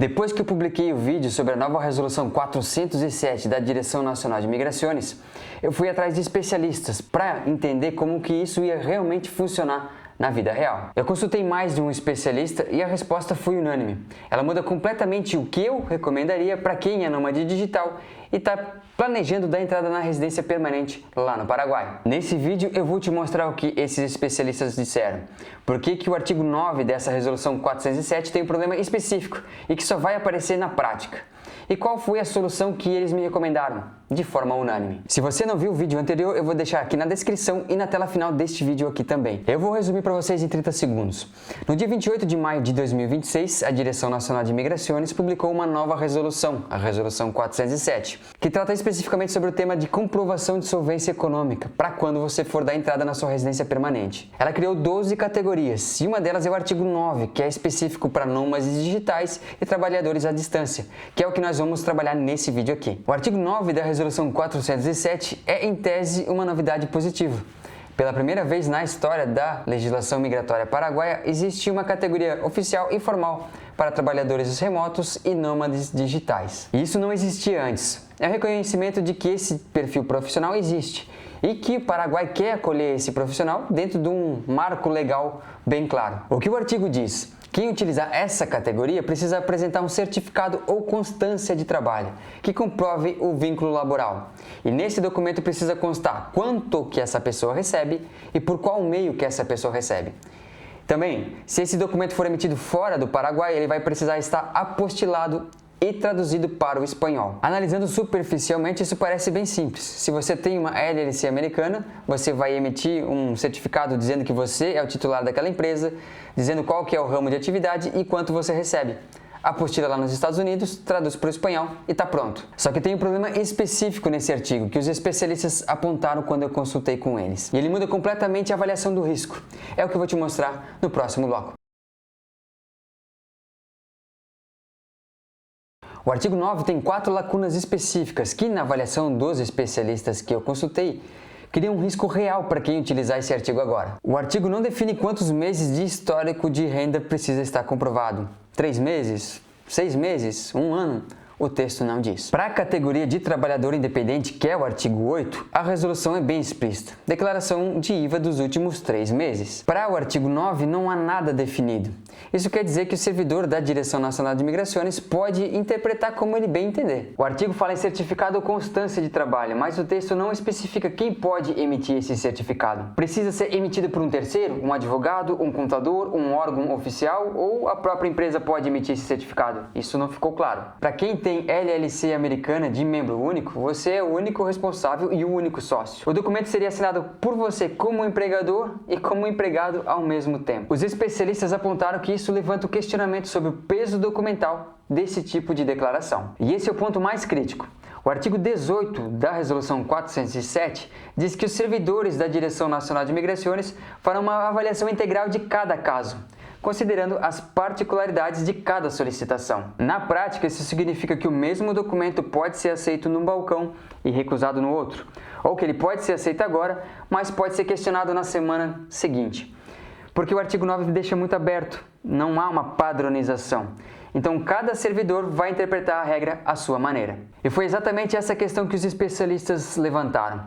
Depois que eu publiquei o vídeo sobre a nova Resolução 407 da Direção Nacional de Migrações, eu fui atrás de especialistas para entender como que isso ia realmente funcionar na vida real. Eu consultei mais de um especialista e a resposta foi unânime. Ela muda completamente o que eu recomendaria para quem é nômade digital e está planejando dar entrada na residência permanente lá no Paraguai. Nesse vídeo eu vou te mostrar o que esses especialistas disseram. Por que o artigo 9 dessa Resolução 407 tem um problema específico e que só vai aparecer na prática. E qual foi a solução que eles me recomendaram, de forma unânime. Se você não viu o vídeo anterior, eu vou deixar aqui na descrição e na tela final deste vídeo aqui também. Eu vou resumir para vocês em 30 segundos. No dia 28 de maio de 2026, a Direção Nacional de Migrações publicou uma nova resolução, a Resolução 407, que trata especificamente sobre o tema de comprovação de solvência econômica, para quando você for dar entrada na sua residência permanente. Ela criou 12 categorias, e uma delas é o artigo 9, que é específico para nômades digitais e trabalhadores à distância, que é o que nós vamos trabalhar nesse vídeo aqui. O artigo 9 da Resolução 407 é, em tese, uma novidade positiva. Pela primeira vez na história da legislação migratória paraguaia, existe uma categoria oficial e formal para trabalhadores remotos e nômades digitais. E isso não existia antes. É o reconhecimento de que esse perfil profissional existe e que o Paraguai quer acolher esse profissional dentro de um marco legal bem claro. O que o artigo diz? Quem utilizar essa categoria precisa apresentar um certificado ou constância de trabalho que comprove o vínculo laboral. E nesse documento precisa constar quanto que essa pessoa recebe e por qual meio que essa pessoa recebe. Também, se esse documento for emitido fora do Paraguai, ele vai precisar estar apostilado e traduzido para o espanhol. Analisando superficialmente, isso parece bem simples. Se você tem uma LLC americana, você vai emitir um certificado dizendo que você é o titular daquela empresa, dizendo qual que é o ramo de atividade e quanto você recebe. Apostila lá nos Estados Unidos, traduz para o espanhol e está pronto. Só que tem um problema específico nesse artigo, que os especialistas apontaram quando eu consultei com eles. E ele muda completamente a avaliação do risco. É o que eu vou te mostrar no próximo bloco. O artigo 9 tem 4 lacunas específicas que, na avaliação dos especialistas que eu consultei, criam um risco real para quem utilizar esse artigo agora. O artigo não define quantos meses de histórico de renda precisa estar comprovado. 3 meses? 6 meses? 1 ano? O texto não diz. Para a categoria de trabalhador independente, que é o artigo 8, a resolução é bem explícita. Declaração de IVA dos últimos 3 meses. Para o artigo 9, não há nada definido. Isso quer dizer que o servidor da Direção Nacional de Migrações pode interpretar como ele bem entender. O artigo fala em certificado ou constância de trabalho, mas o texto não especifica quem pode emitir esse certificado. Precisa ser emitido por um terceiro, um advogado, um contador, um órgão oficial ou a própria empresa pode emitir esse certificado? Isso não ficou claro. Para quem tem LLC americana de membro único, você é o único responsável e o único sócio. O documento seria assinado por você como empregador e como empregado ao mesmo tempo. Os especialistas apontaram que isso levanta o questionamento sobre o peso documental desse tipo de declaração. E esse é o ponto mais crítico. O artigo 18 da Resolução 407 diz que os servidores da Direção Nacional de Migrações farão uma avaliação integral de cada caso, considerando as particularidades de cada solicitação. Na prática, isso significa que o mesmo documento pode ser aceito num balcão e recusado no outro, ou que ele pode ser aceito agora, mas pode ser questionado na semana seguinte. Porque o artigo 9 deixa muito aberto, não há uma padronização. Então, cada servidor vai interpretar a regra à sua maneira. E foi exatamente essa questão que os especialistas levantaram.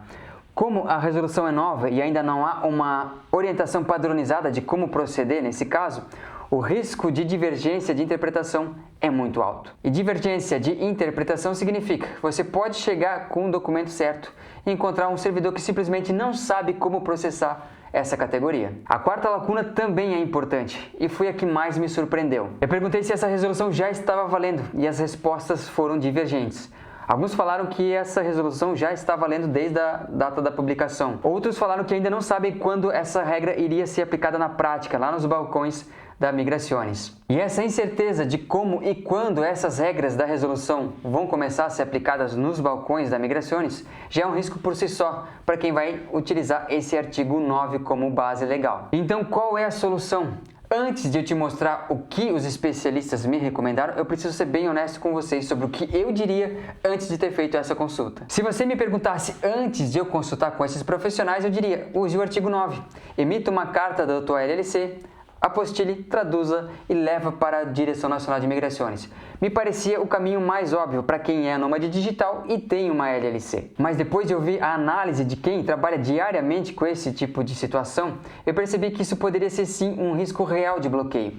Como a resolução é nova e ainda não há uma orientação padronizada de como proceder nesse caso, o risco de divergência de interpretação é muito alto. E divergência de interpretação significa que você pode chegar com o documento certo e encontrar um servidor que simplesmente não sabe como processar essa categoria. A quarta lacuna também é importante e foi a que mais me surpreendeu. Eu perguntei se essa resolução já estava valendo e as respostas foram divergentes. Alguns falaram que essa resolução já está valendo desde a data da publicação. Outros falaram que ainda não sabem quando essa regra iria ser aplicada na prática, lá nos balcões da Migrações. E essa incerteza de como e quando essas regras da resolução vão começar a ser aplicadas nos balcões da Migrações já é um risco por si só para quem vai utilizar esse artigo 9 como base legal. Então, qual é a solução? Antes de eu te mostrar o que os especialistas me recomendaram, eu preciso ser bem honesto com vocês sobre o que eu diria antes de ter feito essa consulta. Se você me perguntasse antes de eu consultar com esses profissionais, eu diria, use o artigo 9. Emita uma carta da tua LLC, apostile, traduza e leva para a Direção Nacional de Imigrações. Me parecia o caminho mais óbvio para quem é nômade digital e tem uma LLC. Mas depois de ouvir a análise de quem trabalha diariamente com esse tipo de situação, eu percebi que isso poderia ser sim um risco real de bloqueio.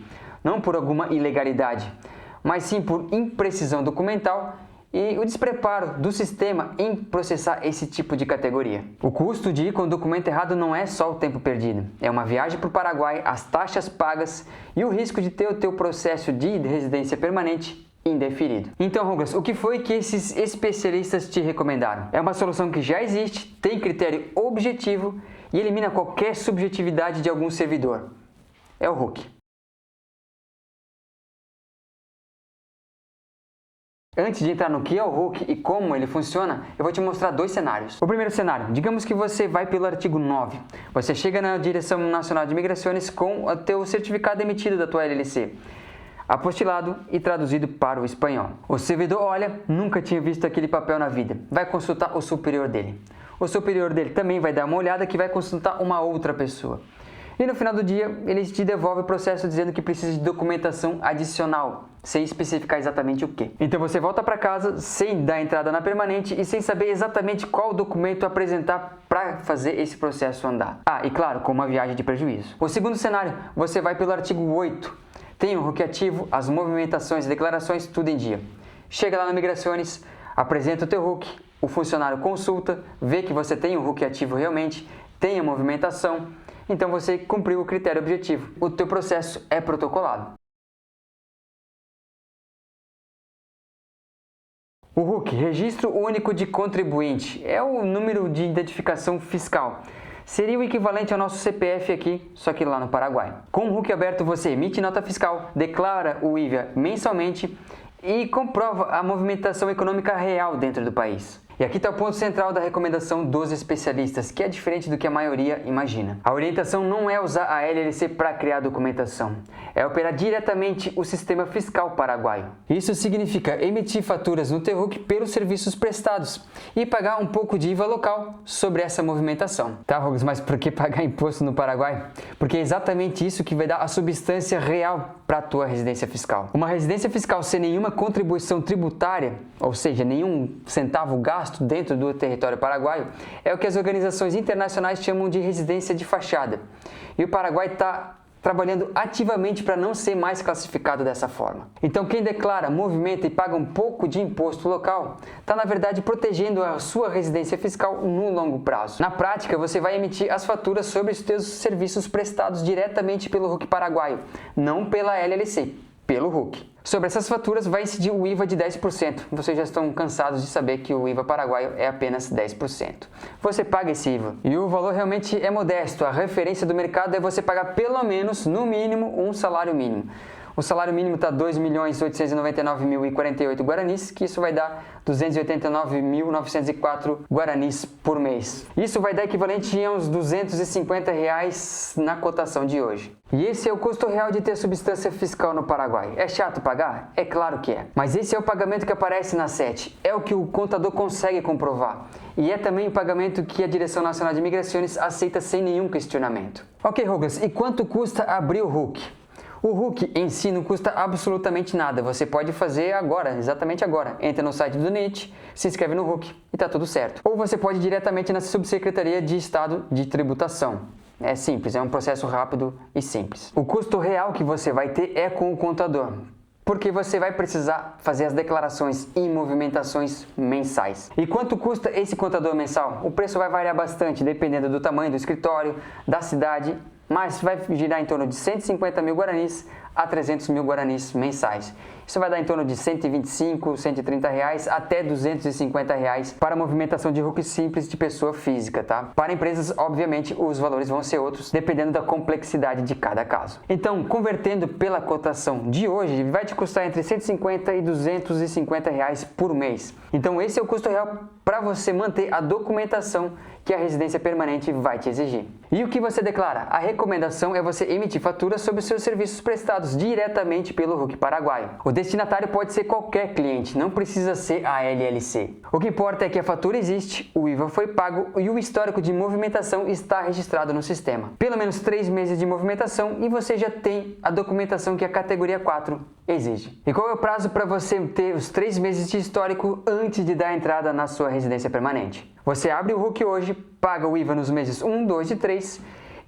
Não por alguma ilegalidade, mas sim por imprecisão documental e o despreparo do sistema em processar esse tipo de categoria. O custo de ir com o documento errado não é só o tempo perdido, é uma viagem para o Paraguai, as taxas pagas e o risco de ter o teu processo de residência permanente indeferido. Então, Douglas, o que foi que esses especialistas te recomendaram? É uma solução que já existe, tem critério objetivo e elimina qualquer subjetividade de algum servidor. É o Hook. Antes de entrar no que é o Hook e como ele funciona, eu vou te mostrar dois cenários. O primeiro cenário, digamos que você vai pelo artigo 9. Você chega na Direção Nacional de Imigrações com o teu certificado emitido da tua LLC, apostilado e traduzido para o espanhol. O servidor olha, nunca tinha visto aquele papel na vida, vai consultar o superior dele. O superior dele também vai dar uma olhada que vai consultar uma outra pessoa. E no final do dia, ele te devolve o processo dizendo que precisa de documentação adicional, sem especificar exatamente o que. Então você volta para casa sem dar entrada na permanente e sem saber exatamente qual documento apresentar para fazer esse processo andar. Ah, e claro, com uma viagem de prejuízo. O segundo cenário, você vai pelo artigo 8. Tem o Hook ativo, as movimentações e declarações, tudo em dia. Chega lá na Migrações, apresenta o teu Hook, o funcionário consulta, vê que você tem o Hook ativo realmente, tem a movimentação, então você cumpriu o critério objetivo. O teu processo é protocolado. O Hook, Registro Único de Contribuinte, é o número de identificação fiscal. Seria o equivalente ao nosso CPF aqui, só que lá no Paraguai. Com o Hook aberto, você emite nota fiscal, declara o IVA mensalmente e comprova a movimentação econômica real dentro do país. E aqui está o ponto central da recomendação dos especialistas, que é diferente do que a maioria imagina. A orientação não é usar a LLC para criar documentação, é operar diretamente o sistema fiscal paraguaio. Isso significa emitir faturas no teu Hook pelos serviços prestados e pagar um pouco de IVA local sobre essa movimentação. Tá, Rogos, mas por que pagar imposto no Paraguai? Porque é exatamente isso que vai dar a substância real para a tua residência fiscal. Uma residência fiscal sem nenhuma contribuição tributária, ou seja, nenhum centavo gasto dentro do território paraguaio, é o que as organizações internacionais chamam de residência de fachada. E o Paraguai está trabalhando ativamente para não ser mais classificado dessa forma. Então quem declara, movimenta e paga um pouco de imposto local, está na verdade protegendo a sua residência fiscal no longo prazo. Na prática, você vai emitir as faturas sobre os seus serviços prestados diretamente pelo Hook paraguaio, não pela LLC, pelo Hook. Sobre essas faturas vai incidir o IVA de 10%. Vocês já estão cansados de saber que o IVA paraguaio é apenas 10%. Você paga esse IVA. E o valor realmente é modesto. A referência do mercado é você pagar pelo menos, no mínimo, um salário mínimo. O salário mínimo está 2.899.048 guaranis, que isso vai dar 289.904 guaranis por mês. Isso vai dar equivalente a uns R$250 na cotação de hoje. E esse é o custo real de ter substância fiscal no Paraguai. É chato pagar? É claro que é. Mas esse é o pagamento que aparece na SET. É o que o contador consegue comprovar. E é também o pagamento que a Direção Nacional de Imigrações aceita sem nenhum questionamento. Ok, Douglas, e quanto custa abrir o Hook? O Hook em si não custa absolutamente nada, você pode fazer agora, exatamente agora. Entra no site do NIT, se inscreve no Hook e tá tudo certo. Ou você pode ir diretamente na Subsecretaria de Estado de Tributação. É simples, é um processo rápido e simples. O custo real que você vai ter é com o contador, porque você vai precisar fazer as declarações e movimentações mensais. E quanto custa esse contador mensal? O preço vai variar bastante, dependendo do tamanho do escritório, da cidade, mas vai girar em torno de 150 mil guaranis a 300 mil guaranis mensais. Isso vai dar em torno de 125, 130 reais até 250 reais para a movimentação de Hook simples de pessoa física, tá? Para empresas, obviamente, os valores vão ser outros, dependendo da complexidade de cada caso. Então, convertendo pela cotação de hoje, vai te custar entre 150 e 250 reais por mês. Então, esse é o custo real para você manter a documentação que a residência permanente vai te exigir. E o que você declara? A recomendação é você emitir faturas sobre os seus serviços prestados solicitados diretamente pelo RUC paraguaio. O destinatário pode ser qualquer cliente, não precisa ser a LLC. O que importa é que a fatura existe, o IVA foi pago e o histórico de movimentação está registrado no sistema. Pelo menos 3 meses de movimentação e você já tem a documentação que a categoria 4 exige. E qual é o prazo para você ter os 3 meses de histórico antes de dar a entrada na sua residência permanente? Você abre o RUC hoje, paga o IVA nos meses 1, 2 e 3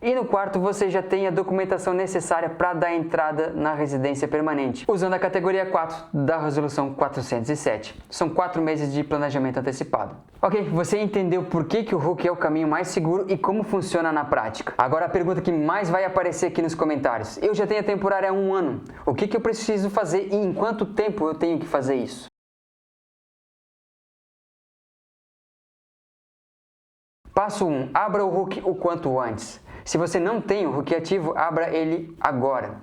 e no quarto você já tem a documentação necessária para dar entrada na residência permanente, usando a categoria 4 da Resolução 407. São 4 meses de planejamento antecipado. Ok, você entendeu por que o RUC é o caminho mais seguro e como funciona na prática. Agora a pergunta que mais vai aparecer aqui nos comentários. Eu já tenho a temporária há 1 ano. O que eu preciso fazer e em quanto tempo eu tenho que fazer isso? Passo 1. Abra o RUC o quanto antes. Se você não tem o RUC ativo, abra ele agora.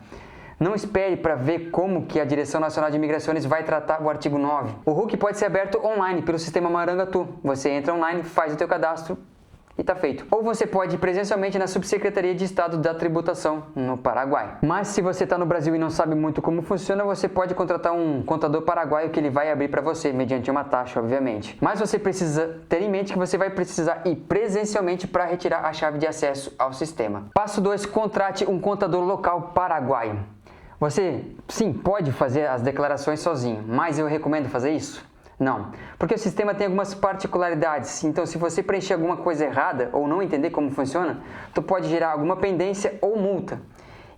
Não espere para ver como que a Direção Nacional de Imigrações vai tratar o artigo 9. O RUC pode ser aberto online pelo sistema Marangatu. Você entra online, faz o teu cadastro e está feito. Ou você pode ir presencialmente na Subsecretaria de Estado da Tributação, no Paraguai. Mas se você está no Brasil e não sabe muito como funciona, você pode contratar um contador paraguaio que ele vai abrir para você, mediante uma taxa, obviamente. Mas você precisa ter em mente que você vai precisar ir presencialmente para retirar a chave de acesso ao sistema. Passo 2. Contrate um contador local paraguaio. Você, sim, pode fazer as declarações sozinho, mas eu recomendo fazer isso? Não, porque o sistema tem algumas particularidades, então se você preencher alguma coisa errada ou não entender como funciona, tu pode gerar alguma pendência ou multa.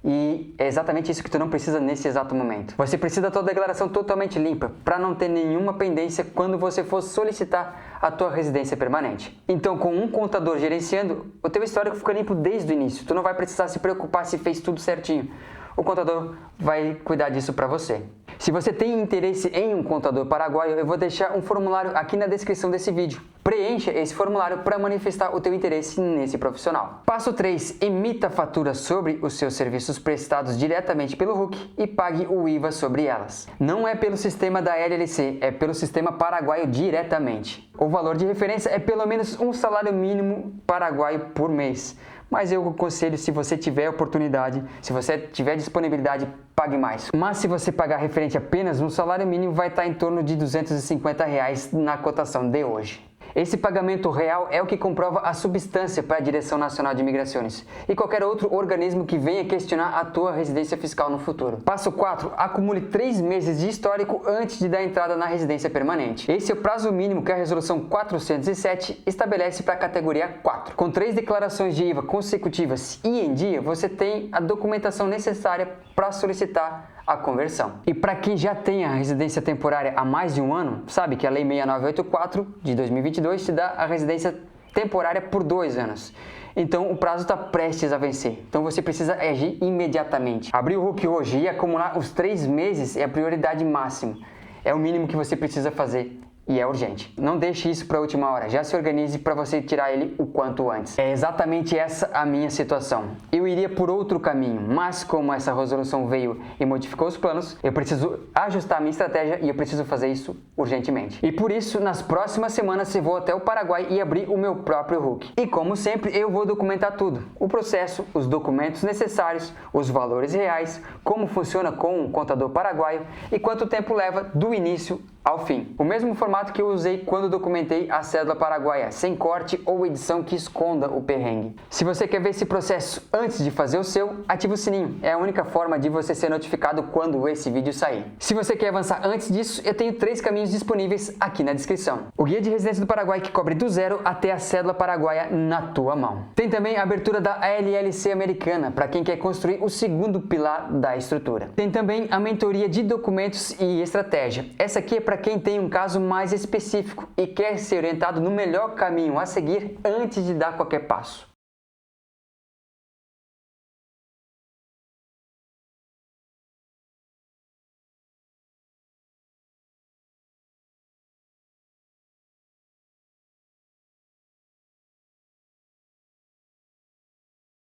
E é exatamente isso que tu não precisa nesse exato momento. Você precisa da tua declaração totalmente limpa, para não ter nenhuma pendência quando você for solicitar a tua residência permanente. Então, com um contador gerenciando, o teu histórico fica limpo desde o início. Tu não vai precisar se preocupar se fez tudo certinho. O contador vai cuidar disso para você. Se você tem interesse em um contador paraguaio, eu vou deixar um formulário aqui na descrição desse vídeo. Preencha esse formulário para manifestar o teu interesse nesse profissional. Passo 3. Emita fatura sobre os seus serviços prestados diretamente pelo RUC e pague o IVA sobre elas. Não é pelo sistema da LLC, é pelo sistema paraguaio diretamente. O valor de referência é pelo menos um salário mínimo paraguaio por mês. Mas eu aconselho, se você tiver oportunidade, se você tiver disponibilidade, pague mais. Mas se você pagar referente apenas um salário mínimo, vai estar em torno de R$250 na cotação de hoje. Esse pagamento real é o que comprova a substância para a Direção Nacional de Imigrações e qualquer outro organismo que venha questionar a tua residência fiscal no futuro. Passo 4. Acumule 3 meses de histórico antes de dar entrada na residência permanente. Esse é o prazo mínimo que a Resolução 407 estabelece para a categoria 4. Com 3 declarações de IVA consecutivas e em dia, você tem a documentação necessária para solicitar a conversão. E para quem já tem a residência temporária há mais de 1 ano, sabe que a Lei 6984 de 2022 te dá a residência temporária por 2 anos. Então o prazo está prestes a vencer. Então você precisa agir imediatamente. Abrir o RUC hoje e acumular os 3 meses é a prioridade máxima. É o mínimo que você precisa fazer. E é urgente. Não deixe isso para a última hora. Já se organize para você tirar ele o quanto antes. É exatamente essa a minha situação. Eu iria por outro caminho, mas como essa resolução veio e modificou os planos, eu preciso ajustar a minha estratégia e eu preciso fazer isso urgentemente. E por isso, nas próximas semanas, eu vou até o Paraguai e abrir o meu próprio RUC. E como sempre, eu vou documentar tudo. O processo, os documentos necessários, os valores reais, como funciona com o contador paraguaio e quanto tempo leva do início ao fim. O mesmo formato que eu usei quando documentei a cédula paraguaia, sem corte ou edição que esconda o perrengue. Se você quer ver esse processo antes de fazer o seu, ative o sininho. É a única forma de você ser notificado quando esse vídeo sair. Se você quer avançar antes disso, eu tenho 3 caminhos disponíveis aqui na descrição. O Guia de Residência do Paraguai, que cobre do zero até a cédula paraguaia na tua mão. Tem também a abertura da LLC americana, para quem quer construir o segundo pilar da estrutura. Tem também a mentoria de documentos e estratégia. Essa aqui é para quem tem um caso mais específico e quer ser orientado no melhor caminho a seguir antes de dar qualquer passo.